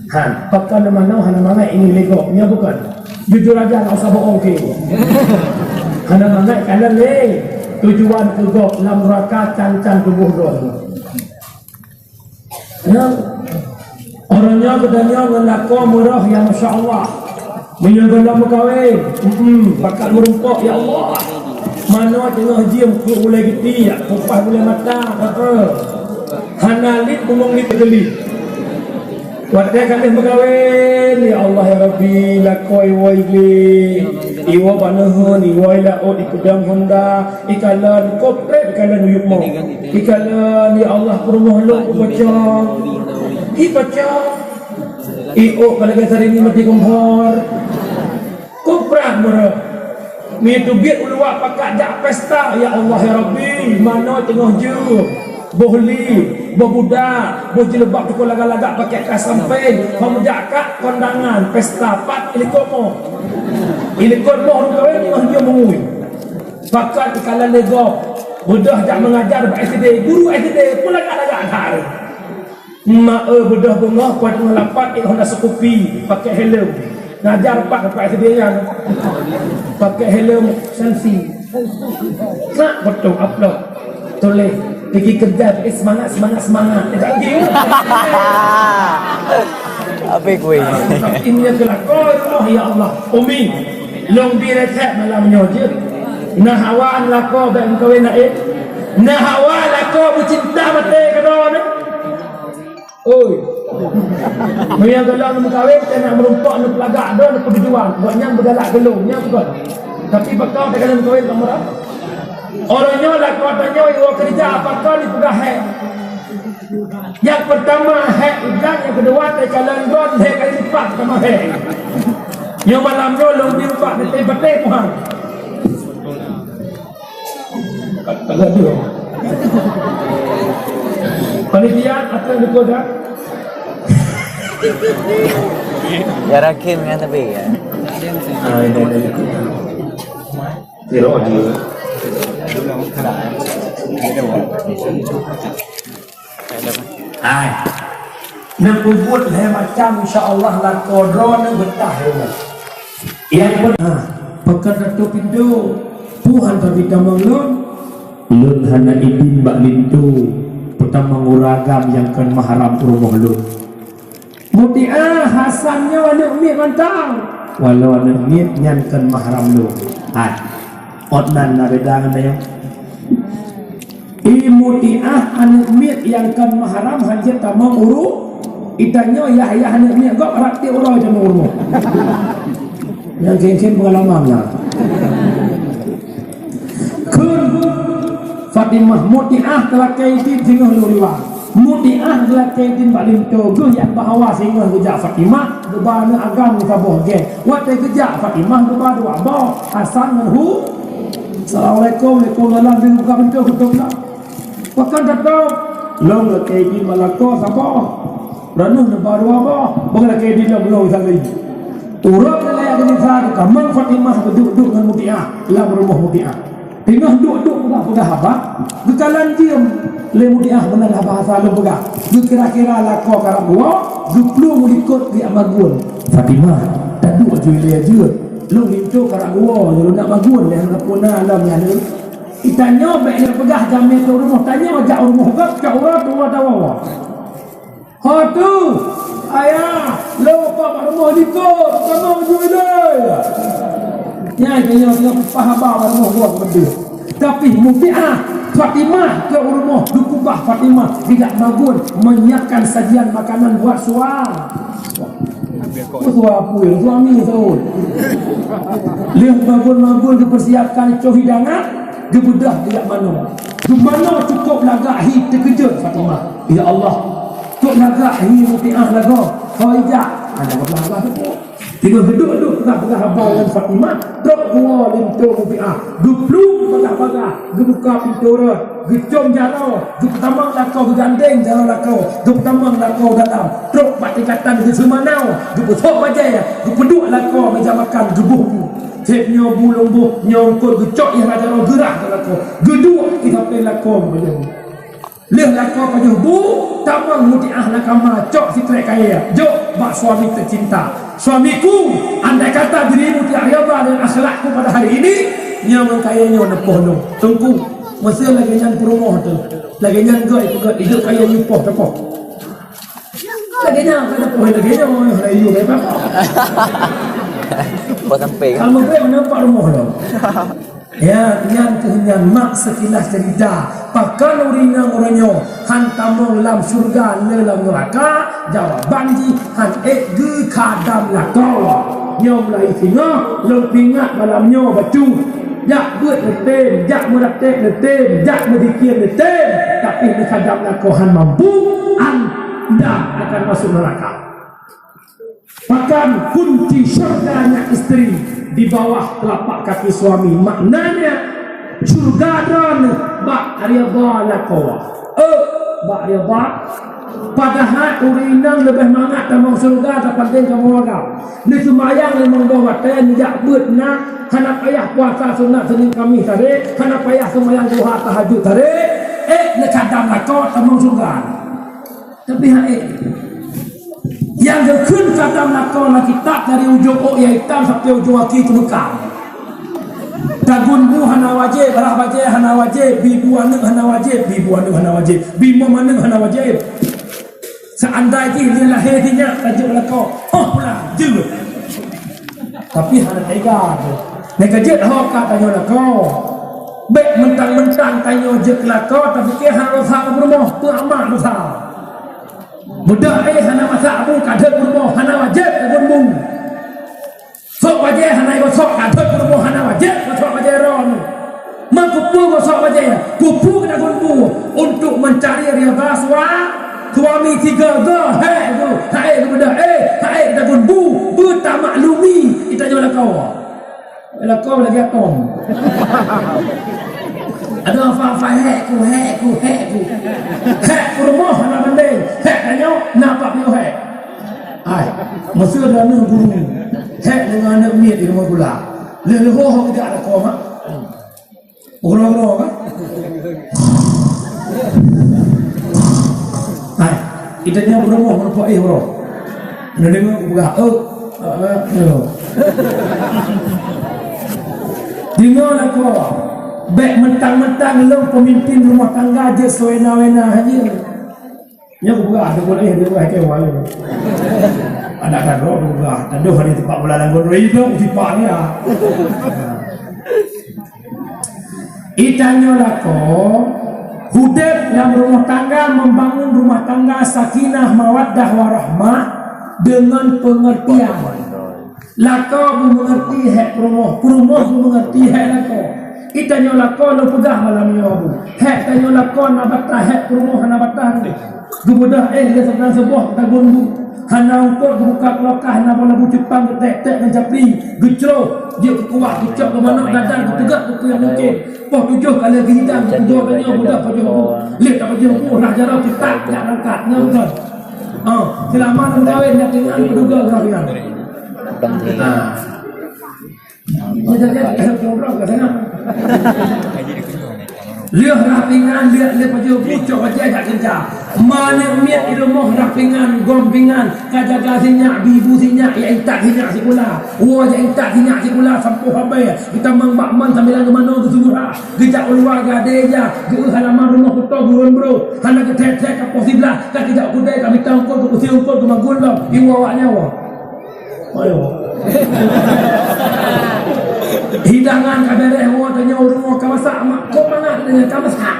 han pakai mana hanan mana ingin lega nya bukan jujur aja tak usah bohong ke hanan mana kalian le tujuan kegok dalam neraka can-can tubuh no orangnya katanya mengaku murah yang Masya Allah menyegala mekawin bakal merumpok ya Allah mana tengah jam ku boleh geti ya kupas boleh mata hanalit umum ni tergeli waktu kalian mekawin ya Allah ya Rabbi lakoi waili iwa banahun iwa ilaut ikudam honda ikalan kopret ikalan uyukmo ikalan ya Allah perumah lo baca ibaca iyo kalaga sa rin mati kumpor kupra mura mi tubit ulwa pakajak pesta ya Allah ya Rabbi mana tengah je bohli bobuda bojilebak tu laga-laga pakai kasampai pemujaka kondangan pesta pat ilikomo rukawe tengah je mengui pakat ikalan lego budah jak mengajar ba SD guru SD pula laga hari mak bedah bengah kuat ngelapat Honda Scoopy pakai helm ngajar pak apa SD yang pakai helm sensi nak betul upload tulis pergi kerja semangat tak gitu apa kuih ini kelakon oh ya Allah umi long bireset malamnya je nahawan lako dan kawin naik nahawan lako bercinta mati kedua oi yang galang nak kahwin saya nak merumpak nak pelagak dah nak perjuang buatnya bergalak gelungnya bukan tapi bakal tak galang kahwin tak marah orangnya lah katanya iwa kerja apakah ni pegang hek yang pertama hek ikan yang kedua tak galang don hek kali lipat sama hek yang malam dolong dirubah detik-detik puan kata dia penelitian atau yang dikodak? Ya Rakim kan tapi ya. Ini Tiro dia. Hai. Nak buat lah macam insya-Allah lah kodron betah rumah. Yang benar. Pekerja tu pintu. Tuhan tapi tamang lun hana idin bak lintu. Pertama nguragam yang kan maharam rumah lun. Muti'ah hasannya anak mit mantang. Walau anak mit nyankan mahram lu. Hai. Otnan naredangan na yung. Muti'ah anak mit yang kan mahram hajat tamang uru. Itanyo ya anak mit gok rakti uroi tamang uru. Yang kengken pengalamannya. Kun Fatimah muti'ah telah kaitin tinggal luliwang. Muti'ah telah kaitin paling toguh yang bahawa sehingga kejak Fatimah gebana agam kita bohge. Waktu kejak Fatimah gebana dua boh Hasan menhu. Assalamualaikum warahmatullahi wabarakatuh. Buka bentuk betul lah. Bahkan tetap long telah kaitin malako sabah. Ranuh nebah dua boh. Bukan kaitin long long sekali. Urut lelai akan disahkan kamang Fatimah berduduk dengan muti'ah dalam rumah muti'ah. Tengah duduk pedah apa? Gekalan diam le muti'ah benar bahasa lu pegang. Kira-kira lako karang gua, geplu mulikut di amagun. Fatimah tak duk jual dia je. Lu lintu karang gua, lu nak magun le ngapuna alam yang ni. Itanya baik dia pegah jamin tu rumah tanya ajak rumah gap cak ura tua tawa. Ha tu ayah, lu pak rumah dikut, kamu jual dia. Ya, dia faham rumah gua berdua. Tapi Muti'ah Fatimah ke rumah dukubah Fatimah tidak magun menyiapkan sajian makanan buat suami. Suami tu. Lihat magun dipersiapkan hidangan, gebedah tidak mana. Gimana cukup lagahi terkejut Fatimah. Ya Allah, cukup lagahi Muti'ah laga. Khaijah, ada apa tu? Tiga duduk pegang abang dan Fatimah dok gua lintu Muti'ah duplu pegang gebuka pintu dia gecom jaro getamang lakau gegandeng jaro lakau getamang lakau dalam dok batikatan ke semanau gebutok bajai gepeduk lakau meja makan gebuh cepnya bulung buh nyongkol gecok yang ada gerak lakau geduk kita pe lakau begitu leh lakau pada bu tamang Muti'ah nakama cok si trek kaya jok bak suami tercinta. Suamiku, andai kata dirimu tidak rela dengan akhlakku pada hari ini, nyaman kayanya nepoh lu. Tunggu, masa lagi nyan promoh tu, lagi nyan goi pegat hidup kaya nyupoh tepoh. Lagi nyan nepoh lagi nyan mau rayu apa? Kau sampai kan? Kamu boleh nampak rumah lu. Ya, nyan kehendak mak sekilas cerita. Pakan urinang orangnya hantamong lam surga dalam neraka. Jawab banji han ge kadam lakau. Nyom lai singa long pingat malamnya batu. Jak buat letem, jak meratek letem, jak medikir letem. Tapi di kadam lakau han mampu anda akan masuk neraka. Bahkan kunci syurganya istri di bawah telapak kaki suami. Maknanya syurga dan bak rida lakawa. Bak rida padahal urinang lebih mangat tamang syurga daripada kamu agak. Ni semayang memang bawa ten jak bet nak kana payah puasa sunat Senin Khamis tadi, kana payah semayang duha tahajud tadi. Ni kadang lakawa tamang syurga. Tapi yang gekun kata melakon kitab dari ujung ok yang hitam sampai ujung kaki ke Mekah. Dagun bu hana wajib, barah wajib hana wajib, bibu anak hana wajib, bibu anak hana wajib, bimu anak hana wajib. Seandainya dia lahir dia tajuk melakon, pula je. Tapi hana tega tu. Nak kerja hok katanya melakon. Bek mentang-mentang tanya je kelakon, tapi ke hana rasa rumah tu amat besar. Budak hana masak abu kadet berboh hana wajib berbung. Sok wajib hana gosok kadet berboh hana wajib gosok wajib ron. Mengkupu gosok wajib, kupu kena kupu untuk mencari rida suami tiga ga tu. Hai budak hai kena kupu buta maklumi kita jual kau. Kau lagi atom. Ada apa-apa hek ku rumah anak banding hek tanya nampak dia hek ai masa ada anak guru hek dengan anak miat di rumah pula leho tidak ada koma orang kan ai idanya berumah merupakan bro nanti aku buka di mana kau baik mentang-mentang lo pemimpin rumah tangga aja sewena-wena aja. Ya aku buka ada boleh dia buat kewan. Ada roh buka. Ada hari tempat bola langgon itu tipak dia. Itanya lah kau hudud dalam rumah tangga membangun rumah tangga sakinah mawaddah warahmah dengan pengertian. Lako mengerti hak rumah mengerti hak lako. Itanya lako lo pegah malam ni abu. Hak tanya lako nabatah hak rumah nabatah ni. Gemudah dia sebenarnya sebuah tagun bu. Hana untuk buka kelokah na bola bucupang ketek-tek dan japri. Gecro dia kuat gecok ke mana dadan tegak ke yang mungkin. Poh 7 kali gindang tujuh tanya mudah pada bu. Lihat tak pada bu nak jarang kita nak angkat betul. Selama nak kahwin nak dengan berduga kahwin. Jadi orang kat sana. Lihat rapingan, lihat baju pucuk aja agak kencang. Mana miat di rumah rapingan, gombingan, kajaga sinyak, bibu sinyak, yang tak sinyak si pula. Wajah yang tak sinyak si pula sampai habis. Kita mengmakman sambil ke mana ke surah. Kejak keluarga deja, ke halaman rumah kita burun bro. Hana ke tek-tek ke posiblah, tak kejak kudai kami tangkul ke usia ukul ke magundam. Iwa awaknya awak. Ayo. Hidangan kabareh wa tanya rumah kawasak mak kau mana dengan kawasak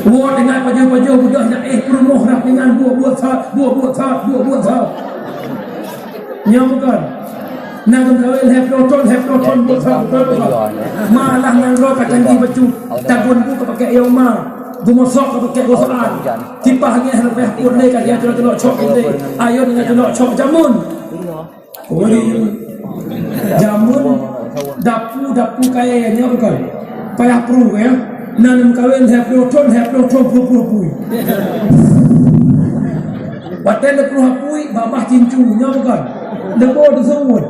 wa dengan baju-baju budak nak rumah dah dengan buat nya bukan nak kawin have proton buat malah nang ro kacang di baju tabun bu pakai yoma gumosok pakai gosokan tipah ni lepas pun ni kan dia telok cok ni ayo dengan telok cok jamun jamun dapu kaya ni bukan payah perlu ya nanam kawin have proton pupui baten le pupui babah cincunya bukan lebo tu semut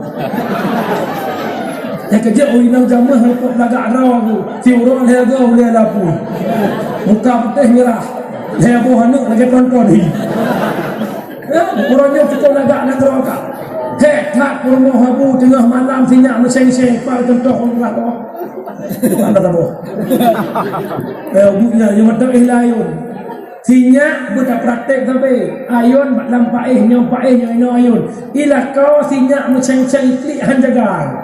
yang kerja inang jamun hapok lagak raw tu si orang lega boleh lapu muka putih merah lebo hanuk lagi tonton ni orangnya cukup lagak nak rokak hek tak rumah habu tengah malam sinyak meseng-seng pak contoh orang tu anda tahu bunya yang madak ihlayun sinyak budak praktek tapi ayun lampaih nyompaih nyoino ayun ilah kau sinyak meseng-seng klik hanjagan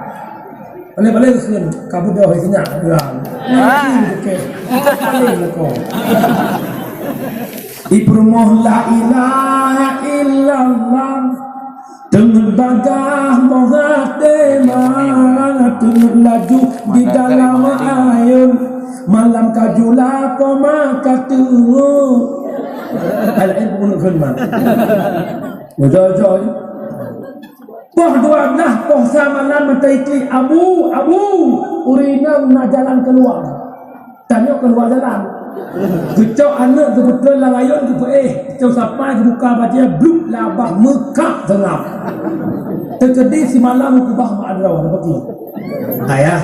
boleh kesun kabu dah sinyak bilang okey boleh kau ibrumah la ilaha illallah dengan bagah mengatema dengan laju di dalam ayun malam kajula pemakatu al-ilm pun khidmat betul poh 12 poh samalan mentaikli abu urina nak jalan keluar tanya keluar jalan kecok anak kebetulan lah ayun kecok sampai buka baca bluk labah mekak tengah terkedih si malam kubah mak adraw ada pergi ayah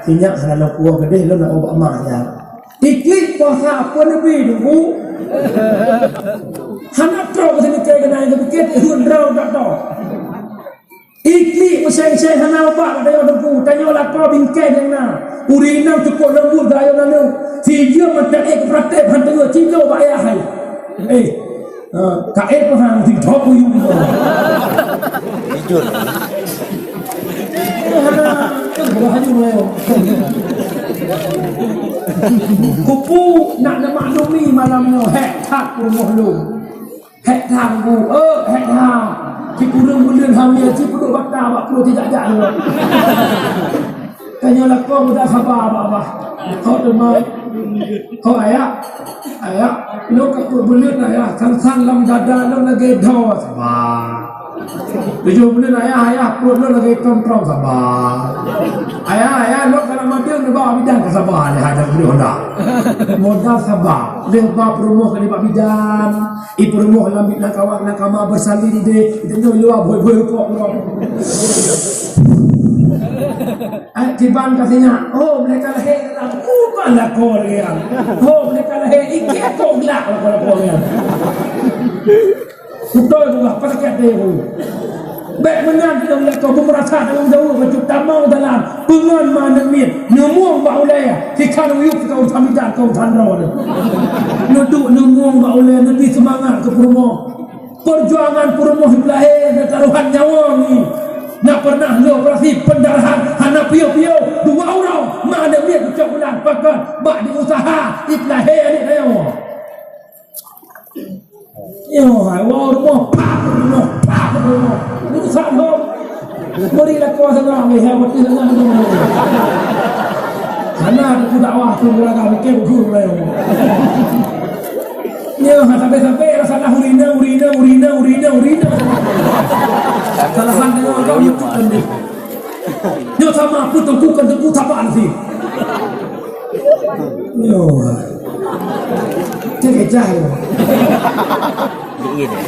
sinyak kalau kuah gedih lo nak ubah mak ya iklik puasa apa lebih dulu hanak trok ke sini kaya kena yang kepikir ihun draw tak tahu iklik meseng-seng hana ubah ada yang dulu tanya lah kau bingkai yang nak urina cukup lembut dah yang nak si dia macam praktek hantar cinta pak ayah hai kain pun hang di top you jujur kupu nak maklumi malamnya hek tak rumah lu hek tanggu hek hang si kurang bulan hamil si perlu bakta bak perlu tidak jalan tanya lah kau mudah khabar apa kau demai kau ayah lu kat bulan ayah sang lam dada lam lagi dah sabar 7 bulan ayah perut lu lagi kontrol sabar ayah lu kalau mati nak bawa bidan ke sabar ni ada beli Honda. Modal sabar. Dia bab rumah ke Pak bidan. Ibu rumah lambi nak kawan nak kamar bersalin dia. Dia luar boy kok bro. Tiban katanya, oh mereka lahir bukan lah Korea. Oh mereka lahir ikat kok gelak lah Korea. Betul juga pakai dia. Baik menang kita melihat kau merasa dalam jauh macam tamau dalam pengon mana mit nemuang baulaya kikan uyuk kau samidan kau tandro nuduk nemuang baulaya lebih semangat ke promo perjuangan promo lahir dan taruhan nyawa ni nak pernah lo operasi pendarahan hana pio-pio 2 orang mana mit kecok bulan pakai bak di usaha itlahir ni ayo yo hai wa rumah pak itu saham berilah kuasa orang leher mati sangat karena aku dakwah tu belakang mikir guru lah ni sampai rasa urina salah satu kau itu pendek ni sama aku tentukan tapaan sih yo cekecah Ini.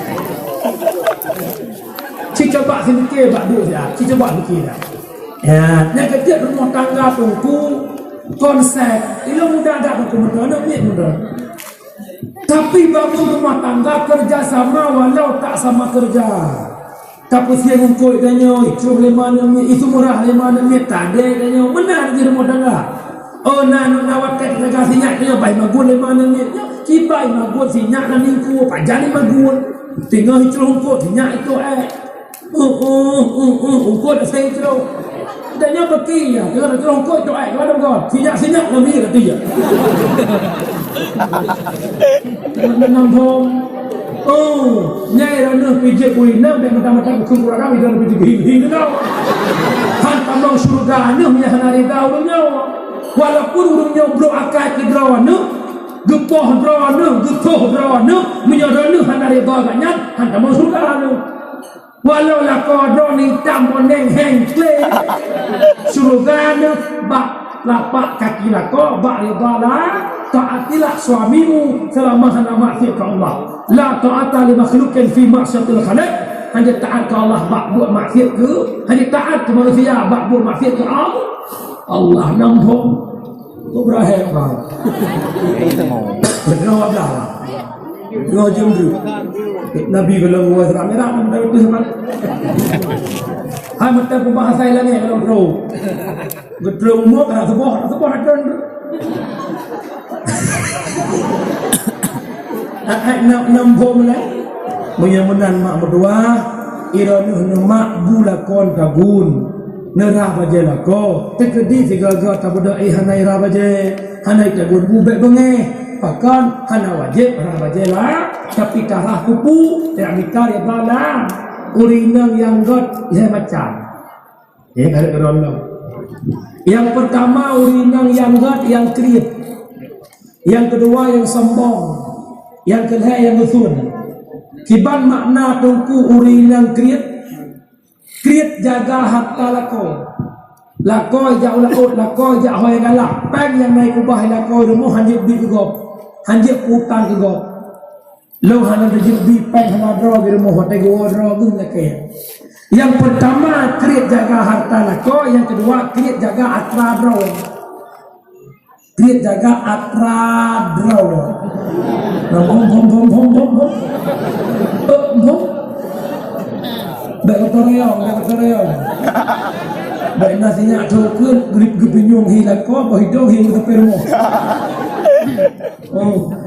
Coba fikir bak duk dia. Coba fikir dah. Ya, nak kerja rumah tangga tungku konsep. Ilo mudah dak aku mudah nak ni mudah. Tapi bangun rumah tangga kerja sama walau tak sama kerja. Tapi siang koi danyo itu lemana itu murah lemana tak ada danyo benar di rumah tangga. Oh nanu nawat kat negara sinyak danyo bai magun lemana kibai magun sinyak dan ningku pajani magun. Tinggal itu rumput sinyak itu ungkut saya terus dan yang pergi ya kalau terus ungkut tu kalau kau sinyak lebih kata dia menampung nyai rana pijak kuliner dan mata-mata berkumpul kami dalam pijak hihi kau hantar mau surga anu punya hanari kau nyawa walaupun urungnya bro akad ke drawana gepoh drawana gepoh drawana menyarana hanari kau agaknya hantar mau surga anu walau lah kau ni tambah neng heng kle surga ni bak lapak kaki lah kau bak ribalah taatilah suamimu selama hana maksiat ke Allah la ta'ata li makhluqin fi ma'siyatil khaliq hanya taat ke Allah bak buat maksiat ke hanya taat ke manusia bak buat maksiat ke Allah nampung kau berakhir bang Itu mau. berdoa belah ngajum dulu Nabi bilang wa ramai-ramai mendapat itu sama. Hai mata bahasa lagi kalau bro. Gedrung mo kana sebuah adan. Nampom lah. Menyamunan mak berdua iranu mak bulakon tagun. Nerah baje lako. Tekedi tiga-tiga tabuda hanai ra baje. Hanai tagun bubek bengeh. Bahkan hana wajib orang wajib lah tapi tarah kupu tidak mikar ya bala urinang yang god ya macam ada kerana yang pertama urinang yang god yang kriip yang kedua yang sombong yang kedua yang usun kiban makna tungku urinang kriip jaga harta lako jauh laut lako jauh hoy galak peng yang naik ubah lako rumah hanjib di gop hanjib utang ke gop lo hana hanjib di peng hana draw di rumah hotel gua draw gun lake yang pertama kriat jaga harta lako yang kedua kriat jaga atra draw kriat jaga atra draw bom baik kotoreo baik nasinya cokul grip gepinyung hilang ko bohido hing ke permo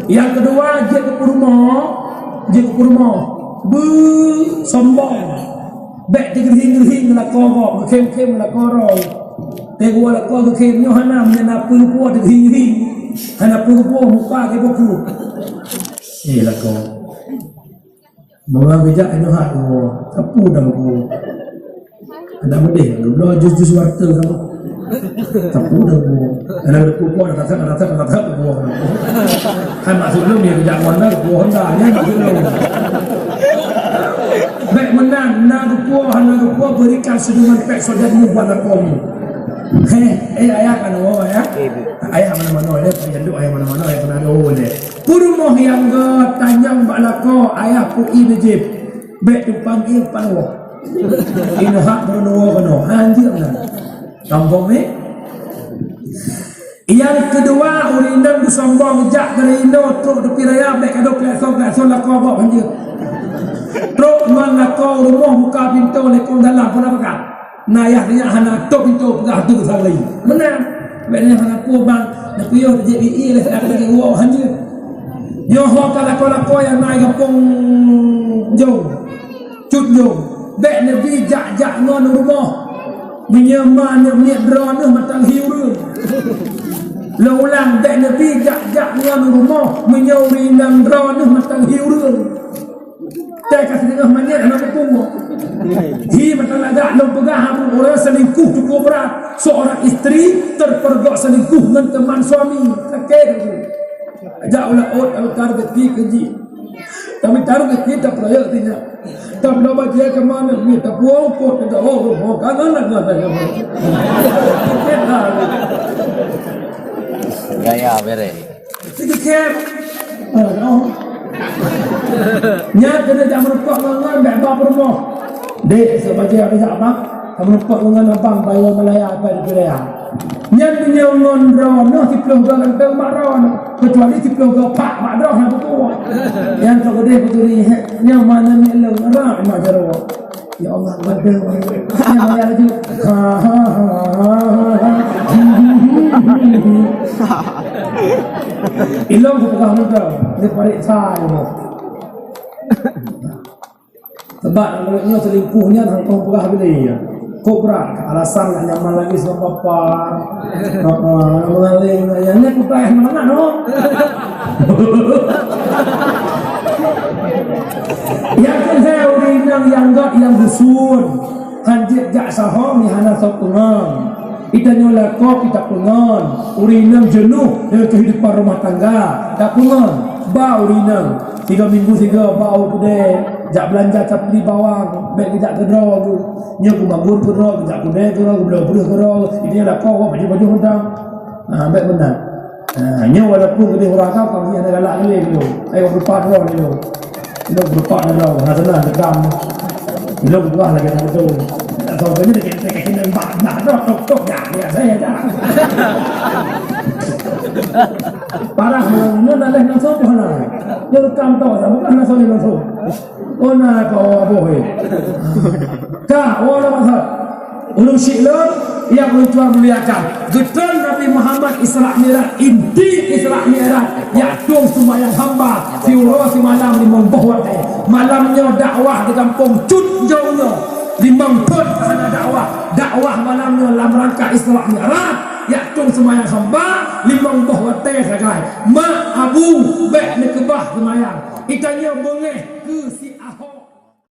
yang kedua dia ke rumah sombong baik digerhing la ko kem la ko ro te gua la ko kem nyo hanam na pu digerhing hana pu muka ke boku la ko mga bijak ino ha ko tapu dah ko ada medih lo jus warta kamu tapu dah ko ana ko ko ada tak ko kan maksud lu dia bijak mana ko Honda nya maksud lu baik menang na ko hana ko berikan senyuman pek saudara mu buat kamu Ayah kan ya. Ayah mana-mana dia pengen ayah mana-mana ayah pernah dole. Purumoh yang ke tanyang balako ayah ku injib. Bek depan il panwo. Ino hak bernuwo kono. Anjir nah. Kampung ni. Yang kedua urindang busombong jak dari Indo truk depi raya bek kadok klakson lako bawa anjir. Truk man lako rumah buka pintu lekong dalam pun apa kan? Nayah dia hana tok pintu pegah tu salai. Benar. Beknya hana ku bang, nak piyo JBI le aku lagi wow anjir. Yo ho kala lako yang naik kampung jauh. Cut jauh. Bek nabi jak ngon rumah. Menyeman ni drone matang hiu. Laulang bek nabi jak ngon rumah menyauri nang drone matang hiu. Tak kasih tengah manyet anak tunggu. Hi matang agak long pegah pun orang selingkuh cukup berat. Seorang isteri terpergok selingkuh dengan teman suami. Sakit. Ajak ulah taruh ke keji. Tapi taruh ke kita proyek tidak. Tak berapa dia ke mana ni tak puang pot tidak kangen nak ada. Gaya bere. Sikit. Nyat kena jam merupak dengan bebab rumah. Dek sebagai apa? Kamu merupak dengan abang bayar Malaya apa di Korea. Nyat punya ngondro ti plong dalam maron kecuali ti plong pak madro yang betul. Yang tak gede betul ni yang mana ni lo rak majaro. Ya Allah badal. Yang bayar lagi. Ilong tu pegang muka, dia parik sai tu. Sebab menurutnya selingkuhnya tentang pegang beli. Kobra alasan nak nyaman lagi sama papa. Mengaling yang ni aku tak mana no. Yang kedua urinang yang gak yang dusun. Hanjit jak sahong ni hana sokungan. Itanyo lako kita pungon. Urinang jenuh dengan kehidupan rumah tangga. Tak pungon. Bau urinang 3 minggu 3 bau gede. Jak belanja cap di bawang. Baik tidak kedro tu. Nya ku bangun kedro, jak gede kedro, belum kedro. Ini lako baju hutang. Baik benar. Nya walaupun gede orang kau kau ni ada galak ni tu. Ayo berupa kedro ni tu. Ini berupa kedro. Nah senang tegam. Ini berupa lagi tu. Tahu ni dekat kena nak tok dah ya saya dah. Parah mana dah nak sok mana. Dia rekam tahu dah bukan nak sok ni sok. Oh nak apa boy. Ka wala masa. Ulun syilun yang menjual muliakan. Getan Nabi Muhammad Isra Mi'raj inti Isra Mi'raj yaktum sembahyang hamba fiuro si malam di membuat malamnya dakwah di kampung Cut jauhnya 5 pun ada dakwah malamnya dalam rangka Isra Mi'raj yaktum sembahyang hamba 5 buah teh sagai mak abu bek nekebah sembahyang itanya boleh ke si